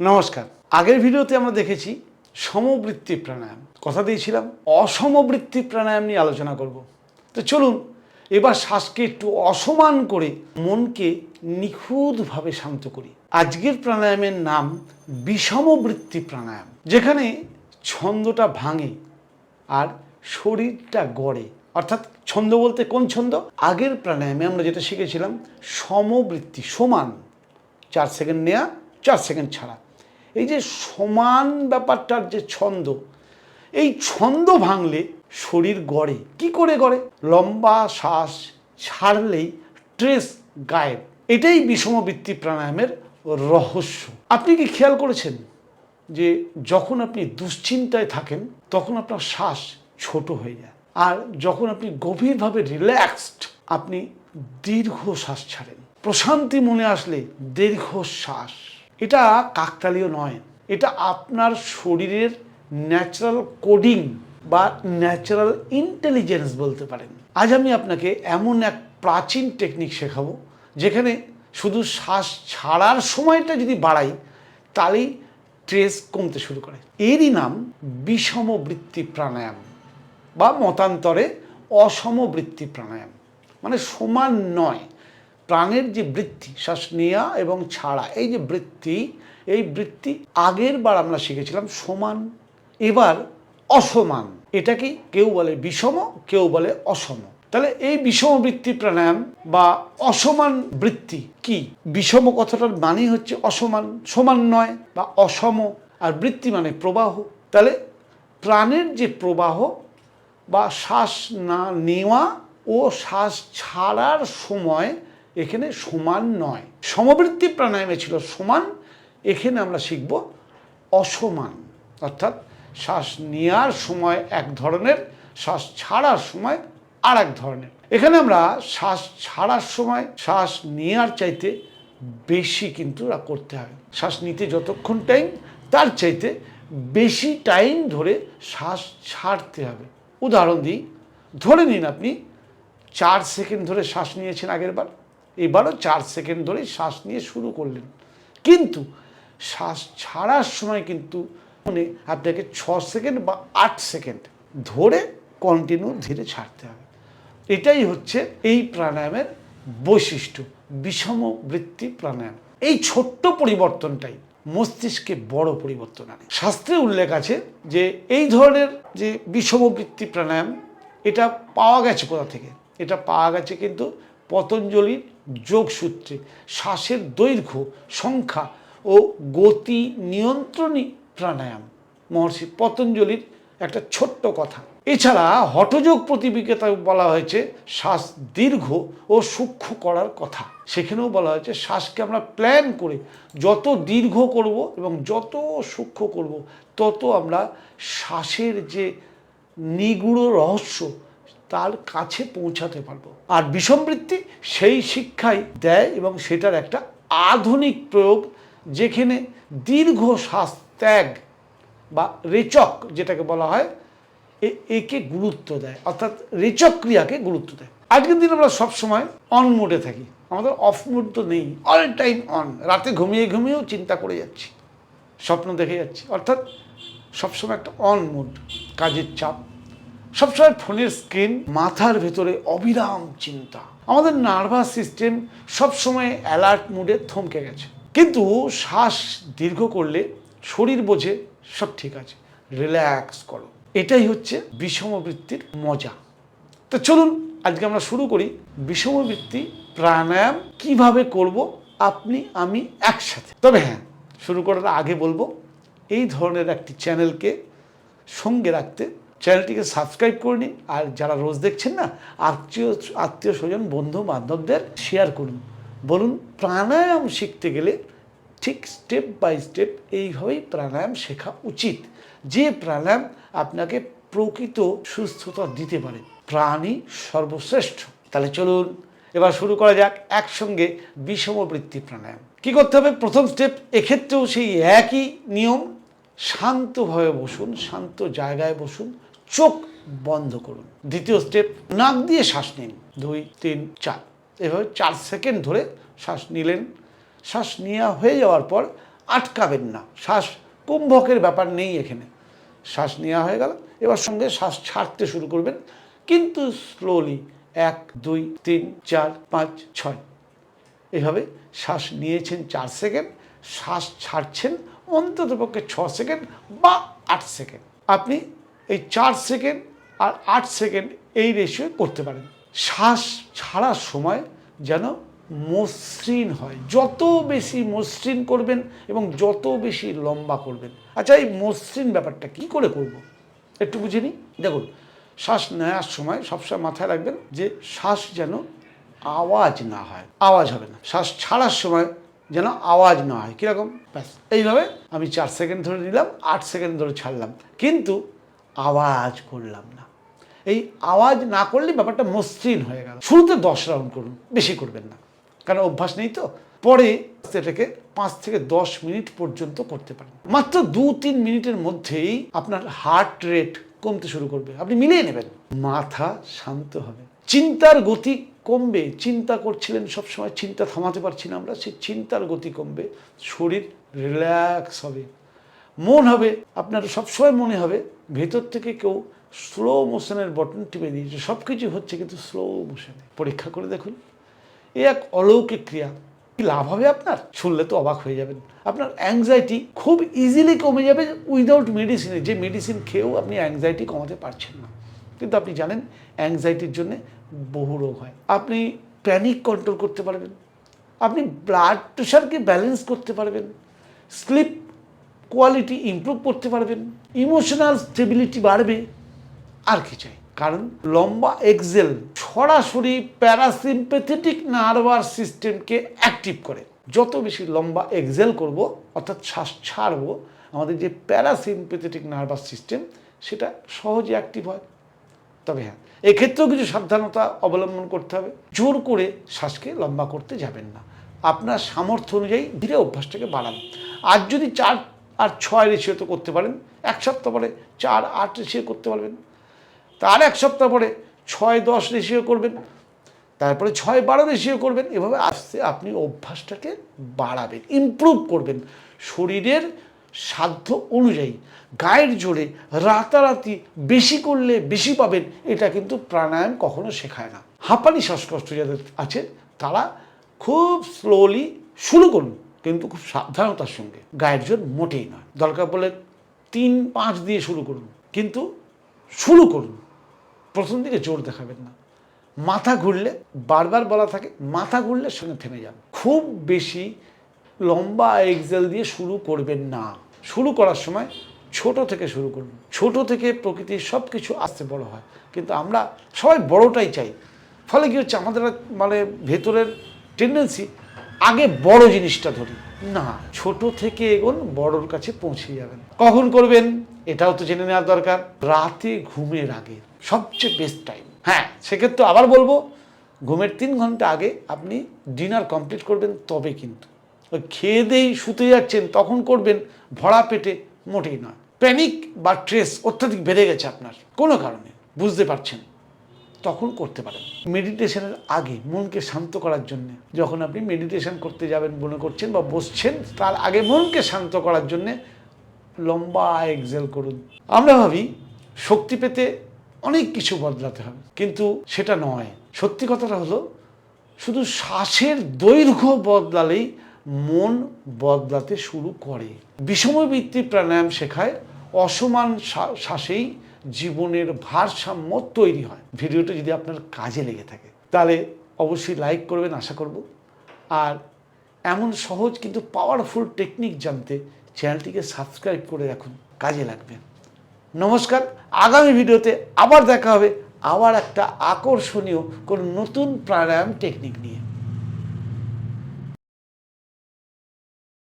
নমস্কার। আগের ভিডিওতে আমরা দেখেছি সমবৃত্তি প্রাণায়াম, কথা দিয়েছিলাম অসমবৃত্তি প্রাণায়াম নিয়ে আলোচনা করব। তো চলুন এবার শ্বাসকে একটু অসমান করে মনকে নিখুঁতভাবে শান্ত করি। আজকের প্রাণায়ামের নাম বিষমবৃত্তি প্রাণায়াম, যেখানে ছন্দটা ভাঙে আর শরীরটা গড়ে। অর্থাৎ ছন্দ বলতে কোন ছন্দ? আগের প্রাণায়ামে আমরা যেটা শিখেছিলাম সমবৃত্তি, সমান, 4 সেকেন্ড নেওয়া 4 সেকেন্ড ছাড়া। এই যে সমান ব্যাপারটার যে ছন্দ, এই ছন্দ ভাঙলে শরীর গড়ে। কি করে গড়ে? লম্বা শ্বাস ছাড়লেই ট্রেস গায়েব। এটাই বিষমবৃত্তি প্রাণায়ামের রহস্য। আপনি কি খেয়াল করেছেন যে যখন আপনি দুশ্চিন্তায় থাকেন তখন আপনার শ্বাস ছোট হয়ে যায়, আর যখন আপনি গভীরভাবে রিল্যাক্সড আপনি দীর্ঘ শ্বাস ছাড়েন। প্রশান্তি মনে আসলে দীর্ঘ শ্বাস। এটা কাকতালীয় নয়, এটা আপনার শরীরের ন্যাচারাল কোডিং বা ন্যাচারাল ইন্টেলিজেন্স বলতে পারেন। আজ আমি আপনাকে এমন এক প্রাচীন টেকনিক শেখাবো যেখানে শুধু শ্বাস ছাড়ার সময়টা যদি বাড়াই তাহলেই ট্রেস কমতে শুরু করে। এরই নাম বিষমবৃত্তি প্রাণায়াম বা মতান্তরে অসমবৃত্তি প্রাণায়াম। মানে সমান নয়, প্রাণের যে বৃত্তি, শ্বাস নেওয়া এবং ছাড়া, এই যে বৃত্তি, এই বৃত্তি আগের বার আমরা শিখেছিলাম সমান, এবার অসমান। এটাকে কেউ বলে বিষম, কেউ বলে অসম। তাহলে এই বিষমবৃত্তি প্রাণায়াম বা অসমান বৃত্তি কি? বিষম কথাটার মানেই হচ্ছে অসমান, সমান নয় বা অসম, আর বৃত্তি মানে প্রবাহ। তাহলে প্রাণের যে প্রবাহ বা শ্বাস না নেওয়া ও শ্বাস ছাড়ার সময় এখানে সমান নয়। সমবৃত্তি প্রাণায়ামে ছিল সমান, এখানে আমরা শিখব অসমান। অর্থাৎ শ্বাস নেওয়ার সময় এক ধরনের, শ্বাস ছাড়ার সময় আর এক ধরনের। এখানে আমরা শ্বাস ছাড়ার সময় শ্বাস নেওয়ার চাইতে বেশি কিন্তু করতে হবে। শ্বাস নিতে যতক্ষণ টাইম তার চাইতে বেশি টাইম ধরে শ্বাস ছাড়তে হবে। উদাহরণ দিই, ধরে নিন আপনি 4 সেকেন্ড ধরে শ্বাস নিয়েছেন আগের বার, এবারও 4 সেকেন্ড ধরে শ্বাস নিয়ে শুরু করলেন, কিন্তু শ্বাস ছাড়ার সময় কিন্তু মানে আপনাকে 6 সেকেন্ড বা 8 সেকেন্ড ধরে কন্টিনিউ ধীরে ছাড়তে হবে। এটাই হচ্ছে এই প্রাণায়ামের বৈশিষ্ট্য, বিষমবৃত্তি প্রাণায়াম। এই ছোট্ট পরিবর্তনটাই মস্তিষ্কে বড় পরিবর্তন আনে। শাস্ত্রে উল্লেখ আছে যে এই ধরনের যে বিষমবৃত্তি প্রাণায়াম, এটা পাওয়া গেছে কোথা থেকে? এটা পাওয়া গেছে কিন্তু পতঞ্জলির যোগসূত্রে। শ্বাসের দৈর্ঘ্য, সংখ্যা ও গতি নিয়ন্ত্রণী প্রাণায়াম, মহর্ষি পতঞ্জলির একটা ছোট্ট কথা। এছাড়া হঠযোগ প্রতিবিকেতায় বলা হয়েছে শ্বাস দীর্ঘ ও সূক্ষ্ম করার কথা। সেখানেও বলা হয়েছে শ্বাসকে আমরা প্ল্যান করে যত দীর্ঘ করব এবং যত সূক্ষ্ম করব তত আমরা শ্বাসের যে নিগূঢ় রহস্য তার কাছে পৌঁছাতে পারবো। আর বিষমবৃত্তি সেই শিক্ষাই দেয় এবং সেটার একটা আধুনিক প্রয়োগ, যেখানে দীর্ঘ শ্বাস ত্যাগ বা রেচক যেটাকে বলা হয়, একে গুরুত্ব দেয়, অর্থাৎ রেচক ক্রিয়াকে গুরুত্ব দেয়। আজকের দিন আমরা সবসময় অন মোডে থাকি, আমাদের অফ মোড তো নেই, অল টাইম অন। রাতে ঘুমিয়ে ঘুমিয়েও চিন্তা করে যাচ্ছি, স্বপ্ন দেখে যাচ্ছি, অর্থাৎ সবসময় একটা অন মোড, কাজের চাপ, সবসময় ফোনের স্ক্রিন, মাথার ভেতরে অবিরাম চিন্তা। আমাদের নার্ভাস সিস্টেম সবসময় অ্যালার্ট মোডে থমকে গেছে। কিন্তু শ্বাস দীর্ঘ করলে শরীর বোঝে সব ঠিক আছে, রিল্যাক্স করো। এটাই হচ্ছে বিষমবৃত্তির মজা। তো চলুন আজকে আমরা শুরু করি বিষমবৃত্তি প্রাণায়াম কিভাবে করব আপনি আমি একসাথে। তবে হ্যাঁ, শুরু করার আগে বলবো এই ধরনের একটি চ্যানেলকে সঙ্গে রাখতে চ্যানেলটিকে সাবস্ক্রাইব করে নিন, আর যারা রোজ দেখছেন না, আত্মীয় স্বজন বন্ধু বান্ধবদের শেয়ার করুন। বলুন প্রাণায়াম শিখতে গেলে ঠিক স্টেপ বাই স্টেপ এইভাবেই প্রাণায়াম শেখা উচিত, যে প্রাণায়াম আপনাকে প্রকৃত সুস্থতা দিতে পারে। প্রাণই সর্বশ্রেষ্ঠ। তাহলে চলুন এবার শুরু করা যাক একসঙ্গে বিষমবৃত্তি প্রাণায়াম। কি করতে হবে? প্রথম স্টেপ, এক্ষেত্রেও সেই একই নিয়ম, শান্তভাবে বসুন, শান্ত জায়গায় বসুন, চোখ বন্ধ করুন। দ্বিতীয় স্টেপ, নাক দিয়ে শ্বাস নিন, 2 3 4, এভাবে 4 সেকেন্ড ধরে শ্বাস নিলেন। শ্বাস নেওয়া হয়ে যাওয়ার পর আটকাবেন না। শ্বাস কুম্ভকের ব্যাপার নেই এখানে। শ্বাস নেওয়া হয়ে গেল, এবার সঙ্গে শ্বাস ছাড়তে শুরু করবেন, কিন্তু স্লোলি। 1 2 3 4 5 6 এভাবে শ্বাস নিয়েছেন 4 সেকেন্ড, শ্বাস ছাড়ছেন অন্ততপক্ষে 6 সেকেন্ড বা 8 সেকেন্ড। আপনি এই 4 সেকেন্ড আর 8 সেকেন্ড এই রেশিও করতে পারেন। শ্বাস ছাড়ার সময় যেন মসৃণ হয়, যত বেশি মসৃণ করবেন এবং যত বেশি লম্বা করবেন। আচ্ছা, এই মসৃণ ব্যাপারটা কি করে করব একটু বুঝে নিই। দেখুন, শ্বাস নেওয়ার সময় সবসময় মাথায় রাখবেন যে শ্বাস যেন আওয়াজ না হয়, আওয়াজ হবে না। শ্বাস ছাড়ার সময় যেন আওয়াজ না হয়, কীরকম, ব্যাস এইভাবে আমি 4 সেকেন্ড ধরে নিলাম, 8 সেকেন্ড ধরে ছাড়লাম, কিন্তু আওয়াজ করলাম না। এই আওয়াজ না করলে ব্যাপারটা মসৃণ হয়ে গেল। শুরুতে 10 রাউন্ড করুন, বেশি করবেন না, কারণ অভ্যাস নেই তো। পরে এটাকে 5 থেকে 10 মিনিট পর্যন্ত করতে পারেন। মাত্র 2-3 মিনিটের মধ্যেই আপনার হার্ট রেট কমতে শুরু করবে, আপনি মিলিয়ে নেবেন। মাথা শান্ত হবে, চিন্তার গতি কমবে। চিন্তা করছিলেন সবসময়, চিন্তা থামাতে পারছি না আমরা, সেই চিন্তার গতি কমবে, শরীর রিল্যাক্স হবে, মন হবে আপনার সবসময় মনে হবে ভেতর থেকে কেউ স্লো মোশনের বটন টিপে দিয়েছে, সব কিছু হচ্ছে কিন্তু স্লো মোশনে। পরীক্ষা করে দেখুন, এ এক অলৌকিক ক্রিয়া। কি লাভ হবে আপনার, শুনলে তো অবাক হয়ে যাবেন। আপনার অ্যাংজাইটি খুব ইজিলি কমে যাবে উইদাউট মেডিসিনে। যে মেডিসিন খেয়েও আপনি অ্যাংজাইটি কমাতে পারছেন না, কিন্তু আপনি জানেন অ্যাংজাইটির জন্য বহু রোগ হয়। আপনি প্যানিক কন্ট্রোল করতে পারবেন, আপনি ব্লাড প্রেশারকে ব্যালেন্স করতে পারবেন, স্লিপ কোয়ালিটি ইমপ্রুভ করতে পারবেন, ইমোশনাল স্টেবিলিটি বাড়বে। আর কি চাই? কারণ লম্বা এক্সেল সরাসরি প্যারাসিম্প্যাথেটিক নার্ভাস সিস্টেমকে অ্যাক্টিভ করে। যত বেশি লম্বা এক্সেল করব, অর্থাৎ শ্বাস ছাড়বো, আমাদের যে প্যারাসিম্প্যাথেটিক নার্ভাস সিস্টেম সেটা সহজে অ্যাক্টিভ হয়। তবে হ্যাঁ, এক্ষেত্রেও কিছু সাবধানতা অবলম্বন করতে হবে। জোর করে শ্বাসকে লম্বা করতে যাবেন না, আপনার সামর্থ্য অনুযায়ী ধীরে অভ্যাসটাকে বাড়ান। আর যদি 4 আর 6 রেশিওতে করতে পারেন, 1 সপ্তাহ পরে 4-8 রেশিও করতে পারবেন, তার 1 সপ্তাহ পরে 6-10 রেশিও করবেন, তারপরে 6-12 রেশিও করবেন। এভাবে আস্তে আপনি অভ্যাসটাকে বাড়াবেন, ইমপ্রুভ করবেন শরীরের সাধ্য অনুযায়ী। গায়ের জোরে রাতারাতি বেশি করলে বেশি পাবেন, এটা কিন্তু প্রাণায়াম কখনো শেখায় না। হাঁপানি শ্বাসকষ্ট যাদের আছে তারা খুব স্লোলি শুরু করুন, কিন্তু খুব সাবধানতার সঙ্গে। গায়ের জোর মোটেই নয়, দরকার বলে 3-5 দিয়ে শুরু করুন, কিন্তু শুরু করুন। প্রথম দিকে জোর দেখাবেন না। মাথা ঘুরলে, বারবার বলা থাকে, মাথা ঘুরলে সঙ্গে থেমে যান। খুব বেশি লম্বা এক্সেল দিয়ে শুরু করবেন না। শুরু করার সময় ছোট থেকে শুরু করুন। ছোট থেকে প্রকৃতির সব কিছু আস্তে বড় হয়, কিন্তু আমরা সবাই বড়টাই চাই। ফলে কী হচ্ছে, আমাদের মানে ভেতরের টেন্ডেন্সি আগে বড় জিনিসটা ধরি না, ছোট থেকে এগোন, বড়র কাছে পৌঁছে যাবেন। কখন করবেন এটাও তো জেনে নেওয়ার দরকার। রাতে ঘুমের আগে সবচেয়ে বেস্ট টাইম। হ্যাঁ, সেক্ষেত্রে আবার বলবো, ঘুমের 3 ঘন্টা আগে আপনি ডিনার কমপ্লিট করবেন, তবে কিন্তু ওই খেয়ে দেই শুতে যাচ্ছেন তখন করবেন, ভরা পেটে মোটেই নয়। প্যানিক বা স্ট্রেস অত্যাধিক বেড়ে গেছে আপনার কোনো কারণে, বুঝতে পারছেন, তখন করতে পারেন। মেডিটেশনের আগে মনকে শান্ত করার জন্য, যখন আপনি মেডিটেশন করতে যাবেন মনে করছেন বা বসছেন, তার আগে মনকে শান্ত করার জন্যে লম্বা এক্সেল করুন। আমরা ভাবি শক্তি পেতে অনেক কিছু বদলাতে হবে, কিন্তু সেটা নয়। সত্যি কথাটা হলো, শুধু শ্বাসের দৈর্ঘ্য বদলালেই মন বদলাতে শুরু করে। বিষমবৃত্তি প্রাণায়াম শেখায় অসমান শ্বাসেই জীবনের ভারসাম্য তৈরি হয়। ভিডিওটা যদি আপনার কাজে লেগে থাকে তাহলে অবশ্যই লাইক করবেন আশা করব। আর এমন সহজ কিন্তু পাওয়ারফুল টেকনিক জানতে চ্যানেলটিকে সাবস্ক্রাইব করে রাখুন, কাজে লাগবে। নমস্কার, আগামী ভিডিওতে আবার দেখা হবে, আবার একটা আকর্ষণীয় কোনো নতুন প্রাণায়াম টেকনিক নিয়ে।